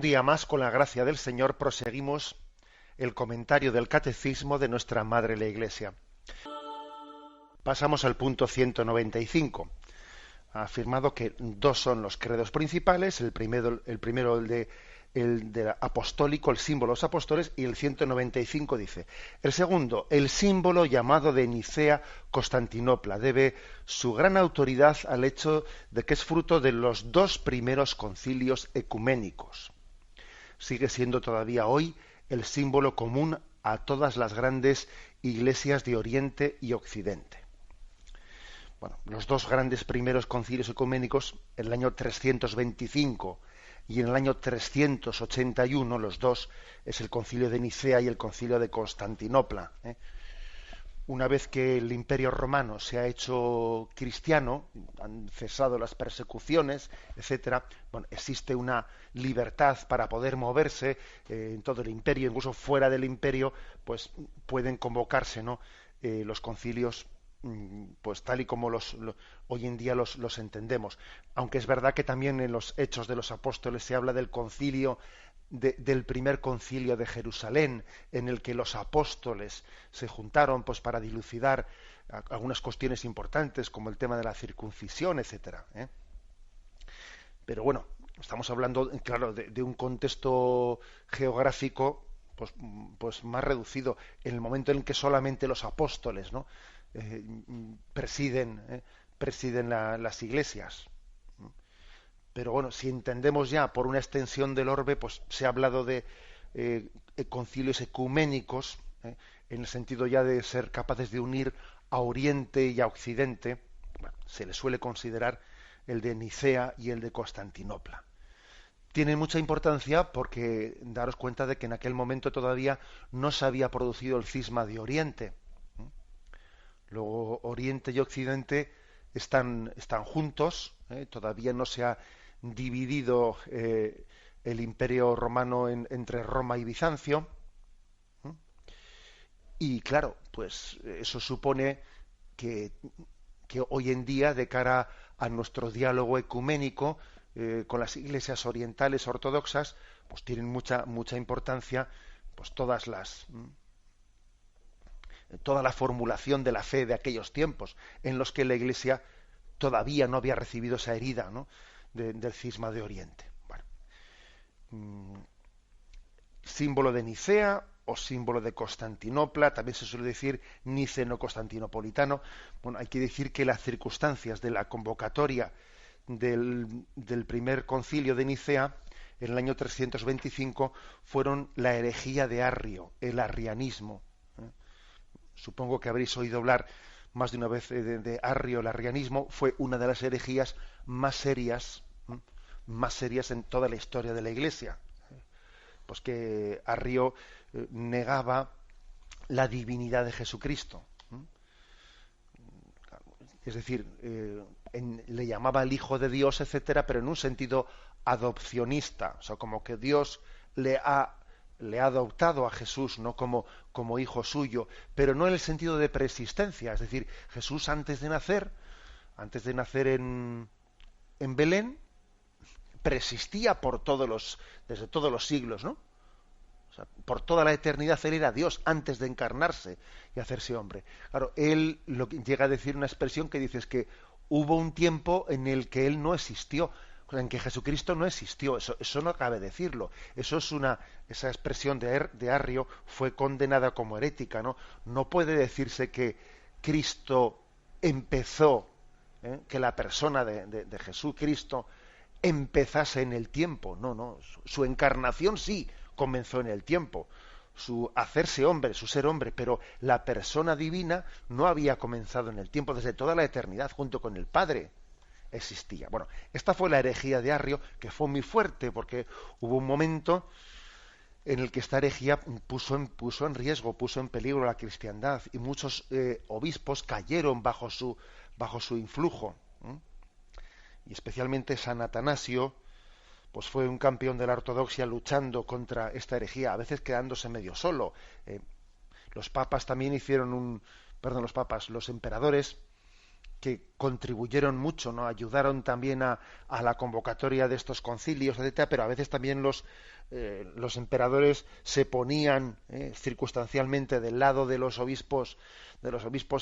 día más, con la gracia del Señor, proseguimos el comentario del Catecismo de nuestra Madre la Iglesia. Pasamos al punto 195. Ha afirmado que dos son los credos principales, el primero el de apostólico, el símbolo de los apóstoles, y el 195 dice: el segundo, el símbolo llamado de Nicea Constantinopla, debe su gran autoridad al hecho de que es fruto de los dos primeros concilios ecuménicos. Sigue siendo todavía hoy el símbolo común a todas las grandes iglesias de Oriente y Occidente. Bueno, los dos grandes primeros concilios ecuménicos, en el año 325 y en el año 381, los dos, es el concilio de Nicea y el concilio de Constantinopla. Una vez que el Imperio Romano se ha hecho cristiano, han cesado las persecuciones, etcétera, bueno, existe una libertad para poder moverse en todo el imperio, incluso fuera del imperio, pues pueden convocarse, ¿no? Los concilios, pues tal y como hoy en día los entendemos. Aunque es verdad que también en los Hechos de los Apóstoles se habla del concilio del primer concilio de Jerusalén, en el que los apóstoles se juntaron pues para dilucidar algunas cuestiones importantes como el tema de la circuncisión, etcétera. Pero bueno, estamos hablando, claro, de un contexto geográfico pues más reducido, en el momento en que solamente los apóstoles, ¿no? presiden las iglesias. Pero bueno, si entendemos ya por una extensión del orbe, pues se ha hablado de concilios ecuménicos, en el sentido ya de ser capaces de unir a Oriente y a Occidente. Bueno, se le suele considerar el de Nicea y el de Constantinopla. Tienen mucha importancia porque daros cuenta de que en aquel momento todavía no se había producido el cisma de Oriente. Luego Oriente y Occidente están juntos, todavía no se ha dividido el Imperio Romano entre Roma y Bizancio. Y claro, pues eso supone que hoy en día, de cara a nuestro diálogo ecuménico con las iglesias orientales ortodoxas, pues tienen mucha importancia pues toda la formulación de la fe de aquellos tiempos en los que la Iglesia todavía no había recibido esa herida, ¿no? del cisma de Oriente. Bueno, símbolo de Nicea o símbolo de Constantinopla, también se suele decir niceno-constantinopolitano. Bueno, hay que decir que las circunstancias de la convocatoria del primer concilio de Nicea en el año 325 fueron la herejía de Arrio, el arrianismo. Supongo que habréis oído hablar más de una vez de Arrio. El arrianismo fue una de las herejías más serias en toda la historia de la Iglesia. Pues que Arrio negaba la divinidad de Jesucristo. Es decir, le llamaba el Hijo de Dios, etcétera, pero en un sentido adopcionista, o sea, como que Dios le ha adoptado a Jesús, no como hijo suyo, pero no en el sentido de preexistencia. Es decir, Jesús antes de nacer en Belén, preexistía desde todos los siglos, ¿no? O sea, por toda la eternidad él era Dios antes de encarnarse y hacerse hombre. Claro, él lo que llega a decir una expresión que dice es que hubo un tiempo en el que él no existió, en que Jesucristo no existió. Eso no cabe decirlo. Esa expresión de Arrio fue condenada como herética, ¿no? No puede decirse que Cristo empezó, que la persona de Jesucristo empezase en el tiempo. No. Su encarnación sí comenzó en el tiempo. Su hacerse hombre, su ser hombre, pero la persona divina no había comenzado en el tiempo. Desde toda la eternidad, junto con el Padre, existía. Bueno, esta fue la herejía de Arrio, que fue muy fuerte, porque hubo un momento en el que esta herejía puso en riesgo, puso en peligro la cristiandad, y muchos obispos cayeron bajo su influjo. Y especialmente San Atanasio, pues fue un campeón de la ortodoxia luchando contra esta herejía, a veces quedándose medio solo. Los papas también los emperadores que contribuyeron mucho, ¿no? Ayudaron también a la convocatoria de estos concilios, etcétera, pero a veces también los emperadores se ponían circunstancialmente del lado de los obispos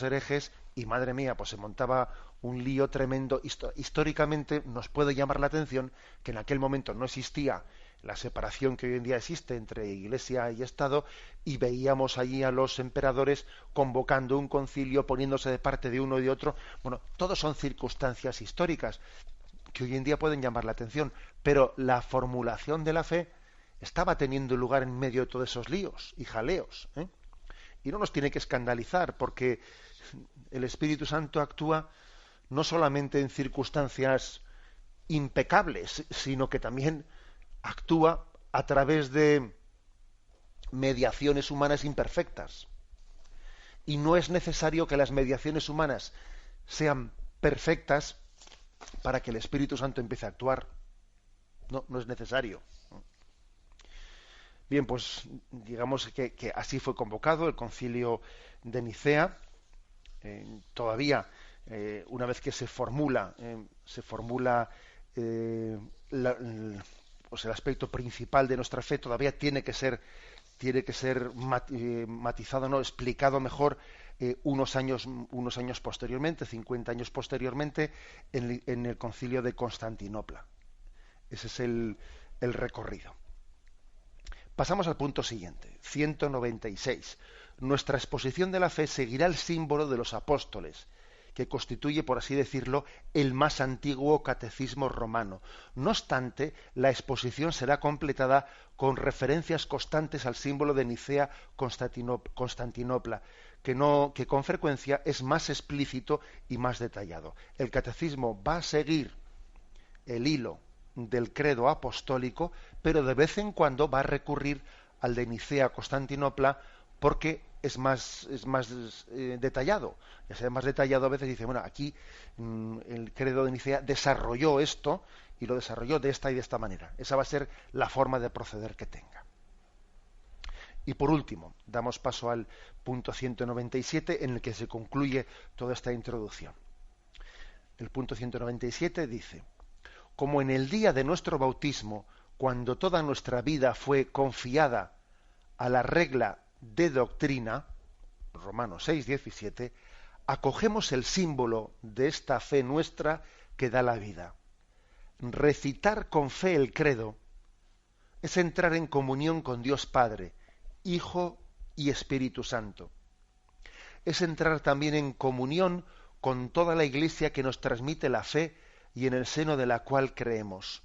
herejes, y madre mía, pues se montaba un lío tremendo. Históricamente nos puede llamar la atención que en aquel momento no existía la separación que hoy en día existe entre Iglesia y Estado, y veíamos allí a los emperadores convocando un concilio, poniéndose de parte de uno y de otro. Bueno, todos son circunstancias históricas que hoy en día pueden llamar la atención, pero la formulación de la fe estaba teniendo lugar en medio de todos esos líos y jaleos, ¿eh? Y no nos tiene que escandalizar, porque el Espíritu Santo actúa no solamente en circunstancias impecables, sino que también actúa a través de mediaciones humanas imperfectas. Y no es necesario que las mediaciones humanas sean perfectas para que el Espíritu Santo empiece a actuar. No, no es necesario. Bien, pues digamos que así fue convocado el concilio de Nicea. Todavía, una vez que se formula pues el aspecto principal de nuestra fe, todavía tiene que ser matizado, no, explicado mejor unos años posteriormente, 50 años posteriormente, en el concilio de Constantinopla. Ese es el recorrido. Pasamos al punto siguiente, 196. Nuestra exposición de la fe seguirá el símbolo de los apóstoles, que constituye, por así decirlo, el más antiguo catecismo romano. No obstante, la exposición será completada con referencias constantes al símbolo de Nicea Constantinopla, que con frecuencia es más explícito y más detallado. El catecismo va a seguir el hilo del credo apostólico, pero de vez en cuando va a recurrir al de Nicea Constantinopla, porque es más detallado. Ya sea más detallado, a veces dice, bueno, aquí el credo de Nicea desarrolló esto y lo desarrolló de esta y de esta manera. Esa va a ser la forma de proceder que tenga. Y por último, damos paso al punto 197, en el que se concluye toda esta introducción. El punto 197 dice: como en el día de nuestro bautismo, cuando toda nuestra vida fue confiada a la regla de doctrina, Romanos 6:17, acogemos el símbolo de esta fe nuestra que da la vida. Recitar con fe el credo es entrar en comunión con Dios Padre, Hijo y Espíritu Santo. Es entrar también en comunión con toda la Iglesia que nos transmite la fe y en el seno de la cual creemos.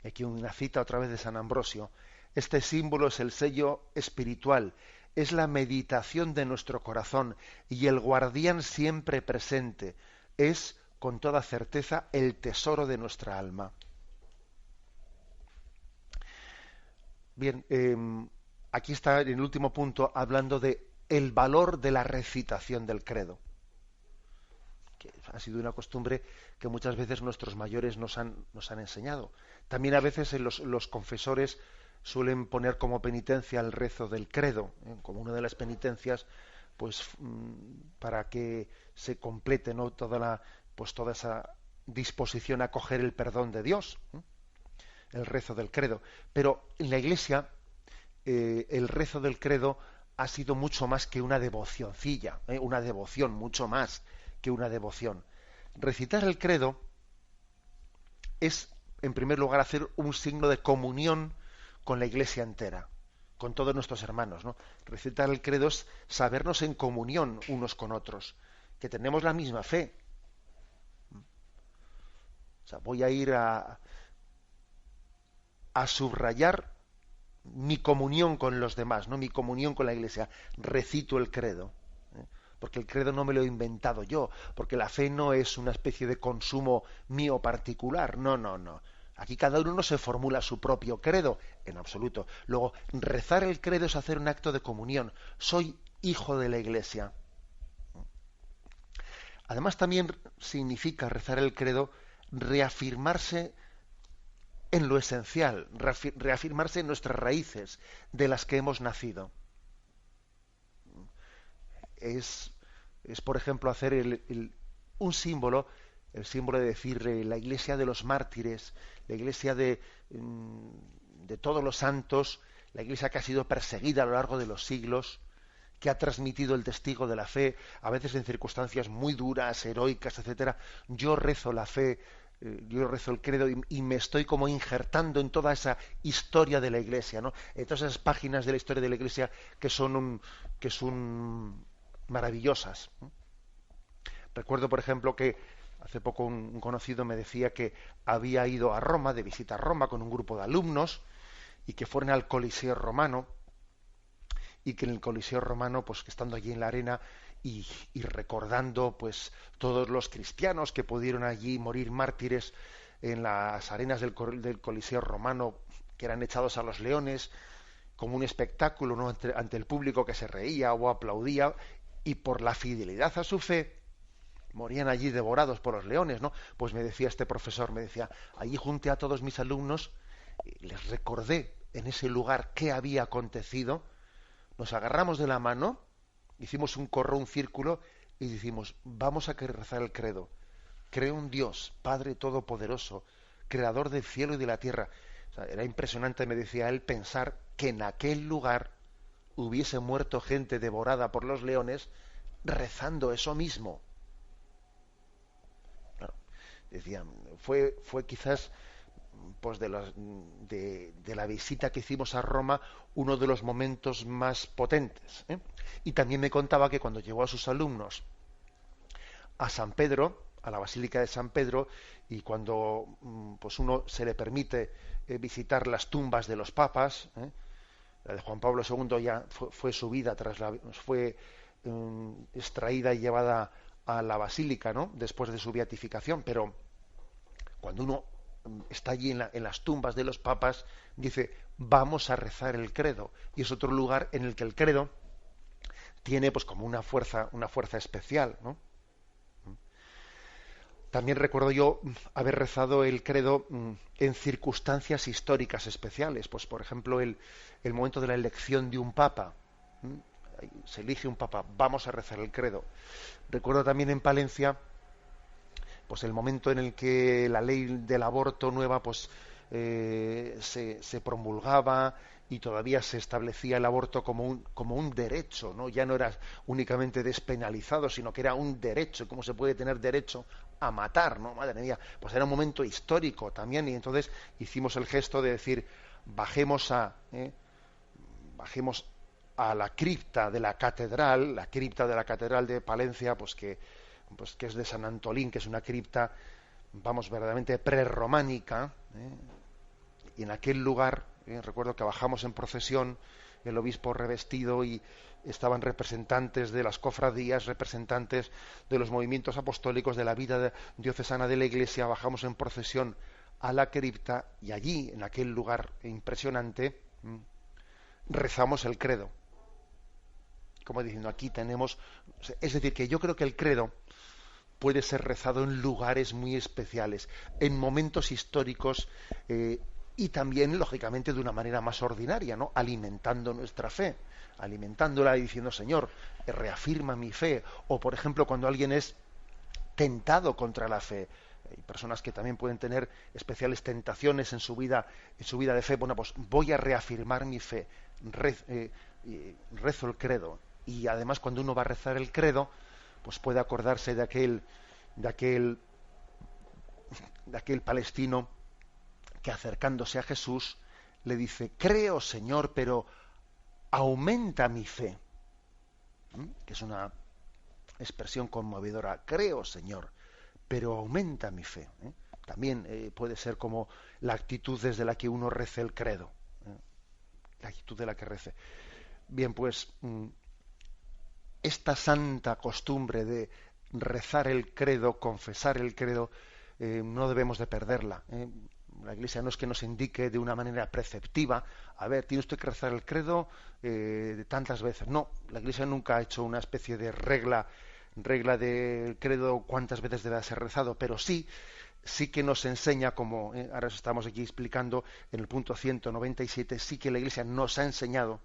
Y aquí una cita otra vez de San Ambrosio. Este símbolo es el sello espiritual, es la meditación de nuestro corazón y el guardián siempre presente, es con toda certeza el tesoro de nuestra alma. Bien, aquí está en el último punto hablando de el valor de la recitación del credo, que ha sido una costumbre que muchas veces nuestros mayores nos han enseñado. También a veces los confesores suelen poner como penitencia el rezo del credo, como una de las penitencias, pues para que se complete, ¿no?, toda esa disposición a coger el perdón de Dios, el rezo del credo. Pero en la Iglesia el rezo del credo ha sido mucho más que una devocioncilla, una devoción, mucho más que una devoción. Recitar el credo es, en primer lugar, hacer un signo de comunión con la Iglesia entera, con todos nuestros hermanos, ¿no? Recitar el credo es sabernos en comunión unos con otros, que tenemos la misma fe. O sea, voy a ir a subrayar mi comunión con los demás, no mi comunión con la Iglesia. Recito el credo, porque el credo no me lo he inventado yo, porque la fe no es una especie de consumo mío particular, no. Aquí cada uno se formula su propio credo, en absoluto. Luego, rezar el credo es hacer un acto de comunión. Soy hijo de la Iglesia. Además, también significa rezar el credo reafirmarse en lo esencial, reafirmarse en nuestras raíces de las que hemos nacido. Es Es, por ejemplo, hacer un símbolo, el símbolo de decir la iglesia de los mártires, la iglesia de todos los santos, la iglesia que ha sido perseguida a lo largo de los siglos, que ha transmitido el testigo de la fe, a veces en circunstancias muy duras, heroicas, etcétera. Yo rezo la fe, yo rezo el credo y me estoy como injertando en toda esa historia de la Iglesia, ¿no? En todas esas páginas de la historia de la Iglesia que son maravillosas. Recuerdo, por ejemplo, que hace poco un conocido me decía que había ido a Roma, de visita a Roma, con un grupo de alumnos, y que fueron al Coliseo romano, y que en el Coliseo romano, pues estando allí en la arena y recordando pues todos los cristianos que pudieron allí morir mártires en las arenas del Coliseo romano, que eran echados a los leones, como un espectáculo, ¿no?, ante el público que se reía o aplaudía, y por la fidelidad a su fe morían allí devorados por los leones, ¿no? Pues me decía este profesor, me decía, allí junté a todos mis alumnos, les recordé en ese lugar qué había acontecido, nos agarramos de la mano, hicimos un corro, un círculo, y decimos, vamos a rezar el credo. Creo en Dios, Padre Todopoderoso, Creador del cielo y de la tierra. O sea, era impresionante, me decía él, pensar que en aquel lugar hubiese muerto gente devorada por los leones rezando eso mismo. Claro, decía, fue quizás pues de la visita que hicimos a Roma uno de los momentos más potentes, ¿eh? Y también me contaba que cuando llevó a sus alumnos a San Pedro, a la Basílica de San Pedro, y cuando pues uno se le permite visitar las tumbas de los papas, la de Juan Pablo II ya fue subida fue extraída y llevada a la basílica, ¿no?, después de su beatificación, pero cuando uno está allí en las tumbas de los papas, dice, vamos a rezar el credo. Y es otro lugar en el que el credo tiene pues como una fuerza especial, ¿no? También recuerdo yo haber rezado el credo en circunstancias históricas especiales, pues por ejemplo el momento de la elección de un papa. Se elige un papa, vamos a rezar el credo. Recuerdo también en Palencia pues el momento en el que la ley del aborto nueva pues se promulgaba y todavía se establecía el aborto como un derecho, ¿no? Ya no era únicamente despenalizado, sino que era un derecho. ¿Cómo se puede tener derecho a matar, no? Madre mía, pues era un momento histórico también, y entonces hicimos el gesto de decir, bajemos a la cripta de la cripta de la catedral de Palencia, pues que es de San Antolín, que es una cripta, vamos, verdaderamente prerrománica, y en aquel lugar, recuerdo que bajamos en procesión, el obispo revestido, y estaban representantes de las cofradías, representantes de los movimientos apostólicos, de la vida diocesana de la Iglesia, bajamos en procesión a la cripta, y allí, en aquel lugar impresionante, rezamos el credo. Como diciendo, aquí tenemos... Es decir, que yo creo que el credo puede ser rezado en lugares muy especiales, en momentos históricos, y también, lógicamente, de una manera más ordinaria, ¿no? Alimentando nuestra fe, alimentándola y diciendo, Señor, reafirma mi fe. O, por ejemplo, cuando alguien es tentado contra la fe. Hay personas que también pueden tener especiales tentaciones en su vida de fe. Bueno, pues voy a reafirmar mi fe, rezo el credo. Y además, cuando uno va a rezar el credo, pues puede acordarse de aquel palestino que, acercándose a Jesús, le dice, creo, Señor, pero aumenta mi fe. Que es una expresión conmovedora. Creo, Señor, pero aumenta mi fe. También puede ser como la actitud desde la que uno rece el credo. La actitud de la que rece. Bien, pues esta santa costumbre de rezar el credo, confesar el credo, no debemos de perderla. La Iglesia no es que nos indique de una manera preceptiva, a ver, tiene usted que rezar el credo de tantas veces. No, la Iglesia nunca ha hecho una especie de regla del credo cuántas veces debe ser rezado, pero sí que nos enseña, como ahora estamos aquí explicando en el punto 197, sí que la Iglesia nos ha enseñado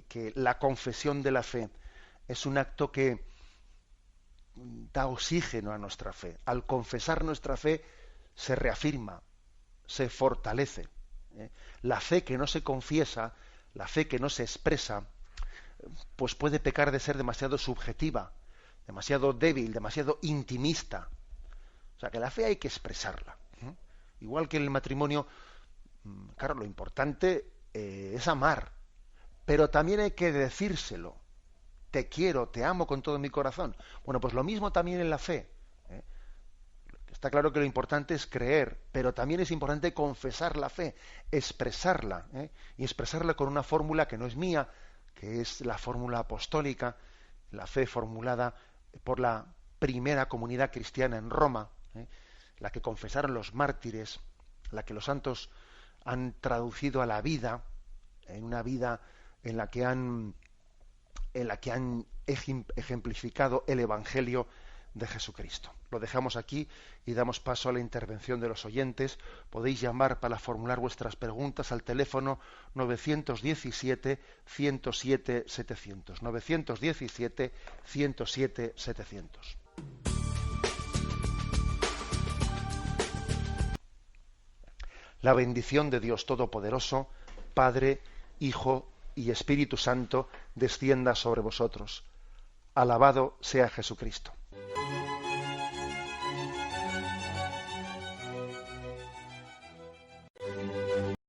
que la confesión de la fe es un acto que da oxígeno a nuestra fe. Al confesar nuestra fe se reafirma, se fortalece. La fe que no se confiesa, la fe que no se expresa, pues puede pecar de ser demasiado subjetiva, demasiado débil, demasiado intimista. O sea, que la fe hay que expresarla. Igual que en el matrimonio, claro, lo importante es amar, pero también hay que decírselo. Te quiero, te amo con todo mi corazón. Bueno, pues lo mismo también en la fe. Está claro que lo importante es creer, pero también es importante confesar la fe, expresarla, y expresarla con una fórmula que no es mía, que es la fórmula apostólica, la fe formulada por la primera comunidad cristiana en Roma, la que confesaron los mártires, la que los santos han traducido a la vida, en una vida en la que han ejemplificado el Evangelio de Jesucristo. Lo dejamos aquí y damos paso a la intervención de los oyentes. Podéis llamar para formular vuestras preguntas al teléfono 917-107-700. 917-107-700. La bendición de Dios Todopoderoso, Padre, Hijo y Espíritu Santo, descienda sobre vosotros. Alabado sea Jesucristo.